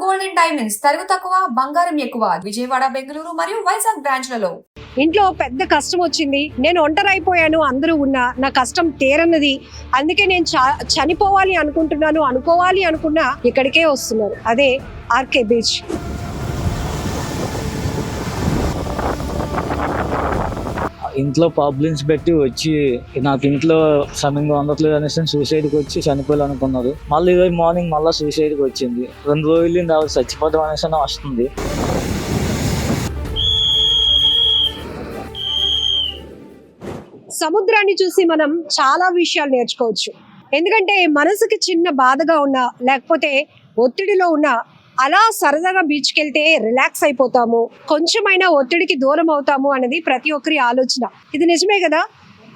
Golden diamonds తరుగు తక్కువ బంగారం ఎక్కువ విజయవాడ బెంగళూరు మరియు వైజాగ్ బ్రాంచ్లలో. ఇంట్లో పెద్ద కష్టం వచ్చింది, నేను ఒంటరి అయిపోయాను, అందరూ ఉన్నా నా కష్టం తీరన్నది, అందుకే నేను చనిపోవాలి అనుకోవాలి అనుకున్నా ఇక్కడికే వస్తున్నారు. అదే ఆర్కే బీచ్. ఇంట్లో ప్రాబ్లమ్స్ పెట్టి వచ్చి నాకు ఇంట్లో సమయంగా అందట్లేదు అనేసి సూసైడ్కి వచ్చి చనిపోయాలనుకున్నారు. మళ్ళీ ఈరోజు మార్నింగ్ మళ్ళీ సూసైడ్కి వచ్చింది. 2 రోజులు ఆవిడ చచ్చిపోతాం అనేసి వస్తుంది. సముద్రాన్ని చూసి మనం చాలా విషయాలు నేర్చుకోవచ్చు. ఎందుకంటే మనసుకి చిన్న బాధగా ఉన్నా లేకపోతే ఒత్తిడిలో ఉన్నా అలా సరదాగా బీచ్కి వెళ్తే రిలాక్స్ అయిపోతాము, కొంచెమైనా ఒత్తిడికి దూరం అవుతాము అనేది ప్రతి ఒక్కరి ఆలోచన. ఇది నిజమే కదా.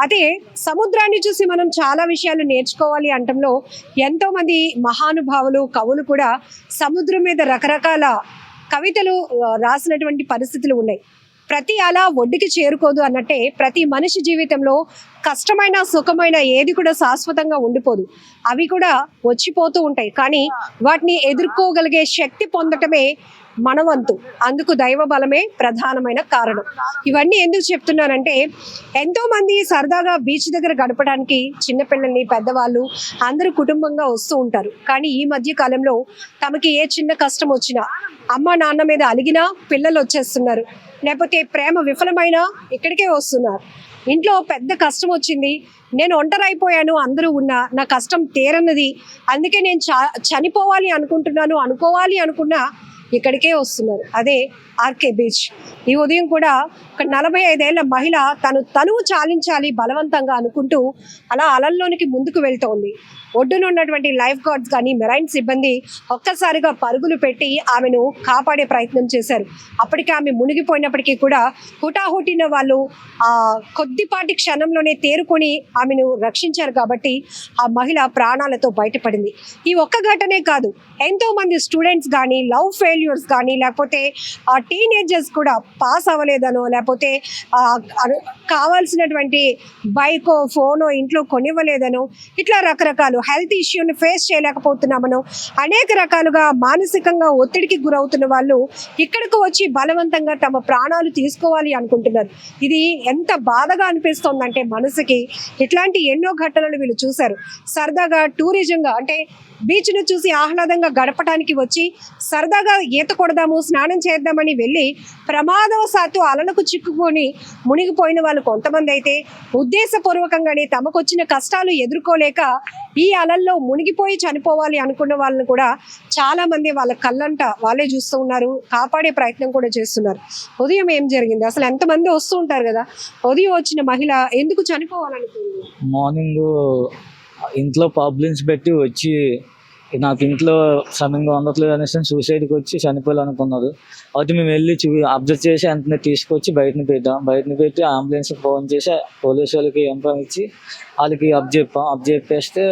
అదే సముద్రాన్ని చూసి మనం చాలా విషయాలు నేర్చుకోవాలి అంటంలో ఎంతో మంది మహానుభావులు కవులు కూడా సముద్రం మీద రకరకాల కవితలు రాసినటువంటి పరిస్థితులు ఉన్నాయి. ప్రతి అలా ఒడ్డుకి చేరుకోదు అన్నట్టే ప్రతి మనిషి జీవితంలో కష్టమైన సుఖమైన ఏది కూడా శాశ్వతంగా ఉండిపోదు. అవి కూడా వచ్చిపోతూ ఉంటాయి. కానీ వాటిని ఎదుర్కోగలిగే శక్తి పొందటమే మన వంతు. అందుకు దైవ బలమే ప్రధానమైన కారణం. ఇవన్నీ ఎందుకు చెప్తున్నానంటే ఎంతో మంది సరదాగా బీచ్ దగ్గర గడపడానికి చిన్నపిల్లల్ని పెద్దవాళ్ళు అందరూ కుటుంబంగా వస్తూ ఉంటారు. కానీ ఈ మధ్య కాలంలో తమకి ఏ చిన్న కష్టం వచ్చినా అమ్మ నాన్న మీద అలిగినా పిల్లలు వచ్చేస్తున్నారు, లేకపోతే ప్రేమ విఫలమైనా ఇక్కడికే వస్తున్నారు. ఇంట్లో పెద్ద కష్టం వచ్చింది, నేను ఒంటరి అయిపోయాను, అందరూ ఉన్నా నా కష్టం తీరన్నది, అందుకే నేను చనిపోవాలి అనుకున్నా ఇక్కడికే వస్తున్నారు. అదే ఆర్కే బీచ్. ఈ ఉదయం కూడా ఒక 45 ఏళ్ల మహిళ తనువు చాలించాలి బలవంతంగా అనుకుంటూ అలా అలల్లోనికి ముందుకు వెళ్తోంది. ఒడ్డున ఉన్నటువంటి లైఫ్ గార్డ్స్ కానీ మెరైన్ సిబ్బంది ఒక్కసారిగా పరుగులు పెట్టి ఆమెను కాపాడే ప్రయత్నం చేశారు. అప్పటికి ఆమె మునిగిపోయినప్పటికీ కూడా హుటాహుటిన వాళ్ళు కొద్దిపాటి క్షణంలోనే తేరుకొని ఆమెను రక్షించారు. కాబట్టి ఆ మహిళ ప్రాణాలతో బయటపడింది. ఈ ఒక్క ఘటనే కాదు, ఎంతో మంది స్టూడెంట్స్ కానీ లవ్ ఫెయిల్యూర్స్ కానీ లేకపోతే టీనేజర్స్ కూడా పాస్ అవ్వలేదనో లేకపోతే కావాల్సినటువంటి బైకో ఫోనో ఇంట్లో కొనివ్వలేదనో ఇట్లా రకరకాలు హెల్త్ ఇష్యూని ఫేస్ చేయలేకపోతున్నామనో అనేక రకాలుగా మానసికంగా ఒత్తిడికి గురవుతున్న వాళ్ళు ఇక్కడికి వచ్చి బలవంతంగా తమ ప్రాణాలు తీసుకోవాలి అనుకుంటున్నారు. ఇది ఎంత బాధగా అనిపిస్తోందంటే మనసుకి. ఇట్లాంటి ఎన్నో ఘటనలు వీళ్ళు చూశారు. సరదాగా టూరిజంగా అంటే బీచ్ను చూసి ఆహ్లాదంగా గడపడానికి వచ్చి సరదాగా ఈత కొడదాము స్నానం చేద్దామని వెళ్ళి ప్రమాదవశాత్తు అలలకు చిక్కుకొని మునిగిపోయిన వాళ్ళు కొంతమంది అయితే ఉద్దేశపూర్వకంగానే తమకొచ్చిన కష్టాలు ఎదుర్కోలేక ఈ అలల్లో మునిగిపోయి చనిపోవాలి అనుకున్న వాళ్ళని కూడా చాలా మంది వాళ్ళ కళ్ళంట వాళ్ళే చూస్తూ ఉన్నారు, కాపాడే ప్రయత్నం కూడా చేస్తున్నారు. ఉదయం ఏం జరిగింది అసలు? ఎంతమంది వస్తూ ఉంటారు కదా, ఉదయం వచ్చిన మహిళ ఎందుకు చనిపోవాలనుకుంది? మార్నింగ్ ఇంట్లో ప్రాబ్లమ్స్ పెట్టి వచ్చి నాకు ఇంట్లో సమయంగా అందట్లేదు అనేసి సూసైడ్కి వచ్చి చనిపోయాలనుకున్నారు. అయితే మేము వెళ్ళి అబ్జర్వ్ చేసి వెంటనే తీసుకొచ్చి బయటని పెట్టి అంబులెన్స్కి ఫోన్ చేసి పోలీసు వాళ్ళకి ఇన్ఫార్మ్ ఇచ్చి వాళ్ళకి అబ్జెప్పేస్తే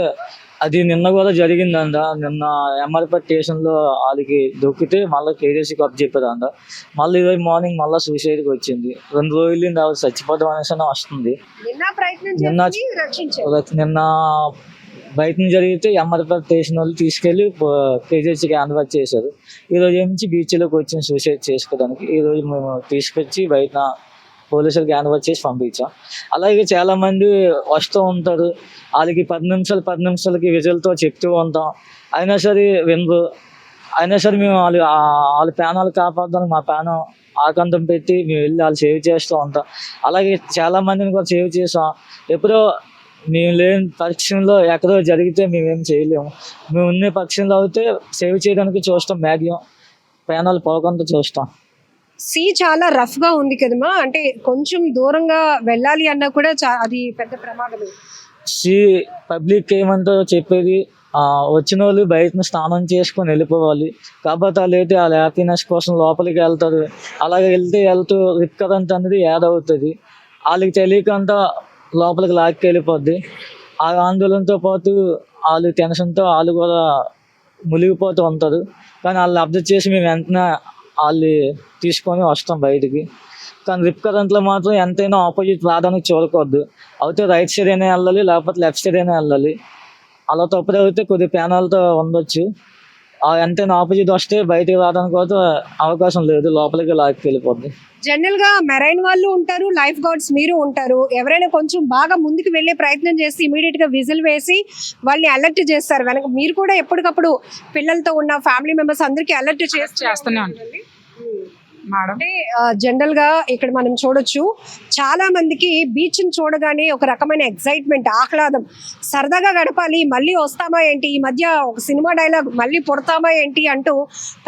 అది నిన్న కూడా జరిగిందంట. నిన్న ఎంఆర్పేట స్టేషన్లో వాళ్ళకి దొక్కితే మళ్ళీ కేజీసీకి అబ్జెప్పారంట. మళ్ళీ ఈరోజు మార్నింగ్ మళ్ళీ సూసైడ్కి వచ్చింది. 2 రోజులు ఆవిడ చచ్చిపోతాం అనేసి వస్తుంది. నిన్న బయట నుంచి జరిగితే ఎంఆర్పేట స్టేషన్ వాళ్ళు తీసుకెళ్ళి కేజీసీకి హ్యాండ్ ఓవర్ చేశారు. ఈరోజు నుంచి బీచ్లోకి వచ్చి సూసైడ్ చేసుకోవడానికి ఈరోజు మేము తీసుకొచ్చి బయట పోలీసులకు హ్యాండ్ ఓవర్ చేసి పంపించాం. అలాగే చాలామంది వస్తూ ఉంటారు, వాళ్ళకి 10 నిమిషాలకి విజువల్తో చెప్తూ ఉంటాం, అయినా సరే వినరు. అయినా సరే మేము వాళ్ళ ప్రాణాలు కాపాడడానికి మా ప్రాణం ఆకంఠం పెట్టి మేము వెళ్ళి వాళ్ళు సేవ్ చేస్తూ ఉంటాం. అలాగే చాలామందిని కూడా సేవ్ చేసాం. ఎప్పుడో మేము లేని పక్షంలో ఎక్కడో జరిగితే మేమేం చేయలేము. మేము ఉన్న పక్షంలో అయితే సేవ్ చేయడానికి చూస్తాం, మ్యాక్సిమం ప్రాణాలు పోకుండా చూస్తాం. సీ చాలా రఫ్ గా ఉంది కదమ్మా, అంటే కొంచెం దూరంగా వెళ్ళాలి అన్నా కూడా అది పెద్ద ప్రమాదమే. సీ పబ్లిక్ ఏమంటారో చెప్పేది, వచ్చిన వాళ్ళు బయటను స్నానం చేసుకొని వెళ్ళిపోవాలి. కాకపోతే వాళ్ళు అయితే వాళ్ళ హ్యాపీనెస్ కోసం లోపలికి వెళ్తారు. అలాగే వెళ్తూ రిప్ కరెంట్ అనేది యాడ్ అవుతుంది. వాళ్ళకి తెలియకుండా లోపలికి లాక్కి వెళ్ళిపోద్ది. ఆ ఆందోళనతో పాటు వాళ్ళు టెన్షన్తో వాళ్ళు కూడా మునిగిపోతూ ఉంటారు. కానీ వాళ్ళు అబ్జర్వ్ చేసి మేము వెంటనే వాళ్ళు తీసుకొని వస్తాం బయటికి. కానీ రిప్ కరెంట్లో మాత్రం ఎంతైనా ఆపోజిట్ రావడానికి చూడకూడదు. అయితే రైట్ సైడ్ అయినా వెళ్ళాలి, లేకపోతే లెఫ్ట్ సైడ్ అయినా వెళ్ళాలి. అలా తప్పుదైతే కొద్ది ప్రాణాలతో ఉండొచ్చు. ఎంతైనా ఆపోజిట్ వస్తే బయటకు రావడానికి కూడా అవకాశం లేదు, లోపలికి లాక్కి వెళ్ళిపోద్ది. జనరల్ గా మెరైన్ వాళ్ళు ఉంటారు, లైఫ్ గార్డ్స్ మీరు ఉంటారు. ఎవరైనా కొంచెం బాగా ముందుకు వెళ్ళే ప్రయత్నం చేసి ఇమీడియట్ గా విజిల్ వేసి వాళ్ళని అలర్ట్ చేస్తారు. వెనక మీరు కూడా ఎప్పటికప్పుడు పిల్లలతో ఉన్న ఫ్యామిలీ మెంబర్స్ అందరికీ అలర్ట్ చేస్తూనే ఉంటాం మేడం. అంటే జనరల్ గా ఇక్కడ మనం చూడొచ్చు, చాలా మందికి బీచ్ ని చూడగానే ఒక రకమైన ఎక్సైట్మెంట్, ఆహ్లాదం, సరదాగా గడపాలి, మళ్ళీ వస్తామా ఏంటి, ఈ మధ్య ఒక సినిమా డైలాగ్ మళ్ళీ పుడతామా ఏంటి అంటూ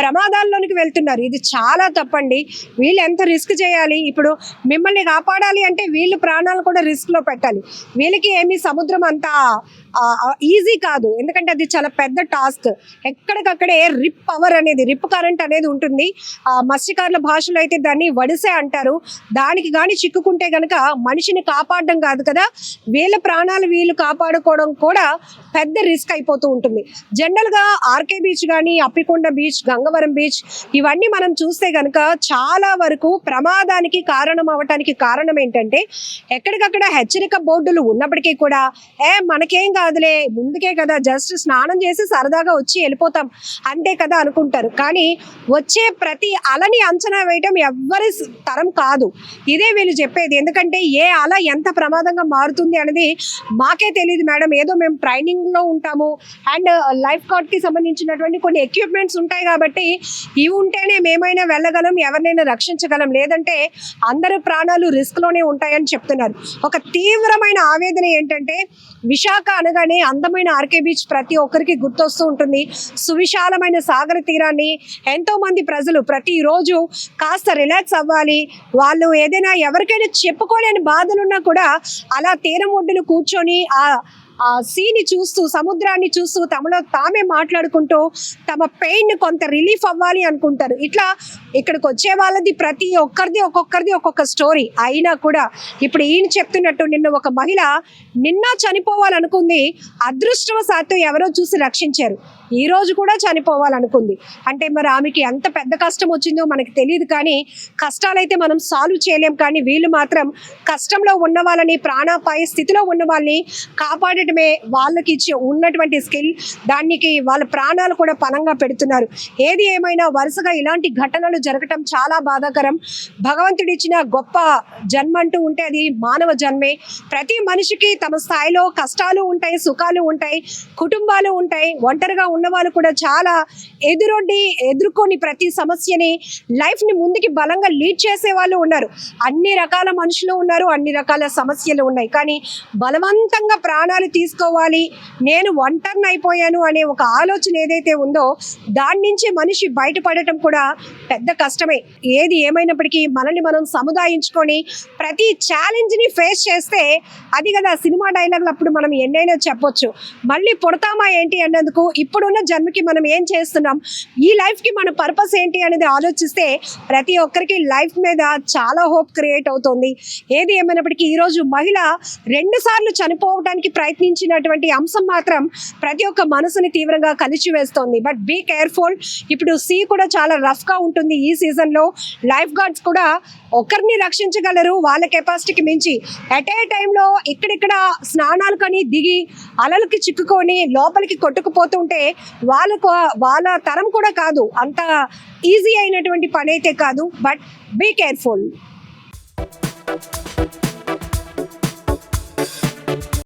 ప్రమాదాల్లోనికి వెళ్తున్నారు. ఇది చాలా తప్పండి. వీళ్ళు ఎంత రిస్క్ చేయాలి, ఇప్పుడు మిమ్మల్ని కాపాడాలి అంటే వీళ్ళు ప్రాణాలు కూడా రిస్క్ లో పెట్టాలి. వీళ్ళకి ఏమి సముద్రం అంతా ఈజీ కాదు, ఎందుకంటే అది చాలా పెద్ద టాస్క్. ఎక్కడికక్కడే రిప్ పవర్ అనేది, రిప్ కరెంట్ అనేది ఉంటుంది. మత్స్యకారుల భాషలో అయితే దాన్ని వడిసే అంటారు. దానికి కానీ చిక్కుకుంటే గనక మనిషిని కాపాడడం కాదు కదా, వీళ్ళ ప్రాణాలు వీళ్ళు కాపాడుకోవడం కూడా పెద్ద రిస్క్ అయిపోతూ ఉంటుంది. జనరల్గా ఆర్కే బీచ్ కానీ, అప్పికొండ బీచ్, గంగవరం బీచ్, ఇవన్నీ మనం చూస్తే గనక చాలా వరకు ప్రమాదానికి కారణం అవటానికి కారణం ఏంటంటే ఎక్కడికక్కడ హెచ్చరిక బోర్డులు ఉన్నప్పటికీ కూడా మనకేం కాదులే, ముందుకే కదా, జస్ట్ స్నానం చేసి సరదాగా వచ్చి వెళ్ళిపోతాం అంతే కదా అనుకుంటారు. కానీ వచ్చే ప్రతి అలని అంచనా వేయటం ఎవ్వరి తరం కాదు. ఇదే వీళ్ళు చెప్పేది. ఎందుకంటే ఏ అల ఎంత ప్రమాదంగా మారుతుంది అనేది మాకే తెలియదు మేడం. ఏదో మేము ట్రైనింగ్ లో ఉంటాము అండ్ లైఫ్ గార్డ్ కి సంబంధించినటువంటి కొన్ని ఎక్విప్మెంట్స్ ఉంటాయి కాబట్టి ఇవి ఉంటేనే మేమైనా వెళ్ళగలం, ఎవరినైనా రక్షించగలం, లేదంటే అందరి ప్రాణాలు రిస్క్ లోనే ఉంటాయని చెప్తున్నారు. ఒక తీవ్రమైన ఆవేదన ఏంటంటే విశాఖ అనగానే అందమైన ఆర్కే బీచ్ ప్రతి ఒక్కరికి గుర్తొస్తూ ఉంటుంది. సువిశాలమైన సాగర తీరాన్ని ఎంతో మంది ప్రజలు ప్రతిరోజు కాస్త రిలాక్స్ అవ్వాలి, వాళ్ళు ఏదైనా ఎవరికైనా చెప్పుకోలేని బాధలున్నా కూడా అలా తీరం ఒడ్డున కూర్చొని ఆ సీని చూస్తూ, సముద్రాన్ని చూస్తూ తమలో తామే మాట్లాడుకుంటూ తమ పెయిన్ కొంత రిలీఫ్ అవ్వాలి అనుకుంటారు. ఇట్లా ఇక్కడికి వచ్చే వాళ్ళది ప్రతి ఒక్కరిది ఒక్కొక్క స్టోరీ. అయినా కూడా ఇప్పుడు ఈయన చెప్తున్నట్టు నిన్న ఒక మహిళ నిన్న చనిపోవాలనుకుంది, అదృష్టవశాత్తు ఎవరో చూసి రక్షించారు. ఈ రోజు కూడా చనిపోవాలనుకుంది. అంటే మరి ఆమెకి ఎంత పెద్ద కష్టం వచ్చిందో మనకి తెలియదు. కానీ కష్టాలైతే మనం సాల్వ్ చేయలేం, కానీ వీళ్ళు మాత్రం కష్టంలో ఉన్న వాళ్ళని, ప్రాణాపాయ స్థితిలో ఉన్న వాళ్ళని కాపాడటమే వాళ్ళకి ఇచ్చి ఉన్నటువంటి స్కిల్. దానికి వాళ్ళ ప్రాణాలు కూడా పణంగా పెడుతున్నారు. ఏది ఏమైనా వరుసగా ఇలాంటి ఘటనలు జరగటం చాలా బాధాకరం. భగవంతుడు ఇచ్చిన గొప్ప జన్మ అంటూ ఉంటే అది మానవ జన్మే. ప్రతి మనిషికి తమ స్థాయిలో కష్టాలు ఉంటాయి, సుఖాలు ఉంటాయి, కుటుంబాలు ఉంటాయి. ఒంటరిగా ఉన్న వాళ్ళు కూడా చాలా ఎదుర్కొని ప్రతి సమస్యని, లైఫ్ ని ముందుకి బలంగా లీడ్ చేసే వాళ్ళు ఉన్నారు. అన్ని రకాల మనుషులు ఉన్నారు, అన్ని రకాల సమస్యలు ఉన్నాయి. కానీ బలవంతంగా ప్రాణాలు తీసుకోవాలి, నేను ఒంటరిని అయిపోయాను అనే ఒక ఆలోచన ఏదైతే ఉందో దాని నుంచి మనిషి బయటపడటం కూడా పెద్ద కష్టమే. ఏది ఏమైనప్పటికీ మనల్ని మనం సముదాయించుకొని ప్రతి ఛాలెంజ్ ని ఫేస్ చేస్తే అది కదా సినిమా డైలాగులు. అప్పుడు మనం ఎన్నైనా చెప్పొచ్చు, మళ్ళీ పుడతామా ఏంటి అన్నందుకు ఇప్పుడున్న జన్మకి మనం ఏం చేస్తున్నాం, ఈ లైఫ్ కి మన పర్పస్ ఏంటి అనేది ఆలోచిస్తే ప్రతి ఒక్కరికి లైఫ్ మీద చాలా హోప్ క్రియేట్ అవుతుంది. ఏది ఏమైనప్పటికీ ఈరోజు మహిళ 2 సార్లు చనిపోవడానికి ప్రయత్నించినటువంటి అంశం మాత్రం ప్రతి ఒక్క మనసుని తీవ్రంగా కలిచివేస్తోంది. But be careful. ఇప్పుడు సీ కూడా చాలా రఫ్ గా ఉంటుంది ఈ సీజన్ లో. లైఫ్ గార్డ్స్ కూడా ఒకరిని రక్షించగలరు వాళ్ళ కెపాసిటీకి మించి. ఎట్ ఏ టైంలో ఇక్కడిక్కడ స్నానాలు కానీ దిగి అలలకి చిక్కుకొని లోపలికి కొట్టుకుపోతుంటే వాళ్ళ తరం కూడా కాదు, అంత ఈజీ అయినటువంటి పని అయితే కాదు. But be careful.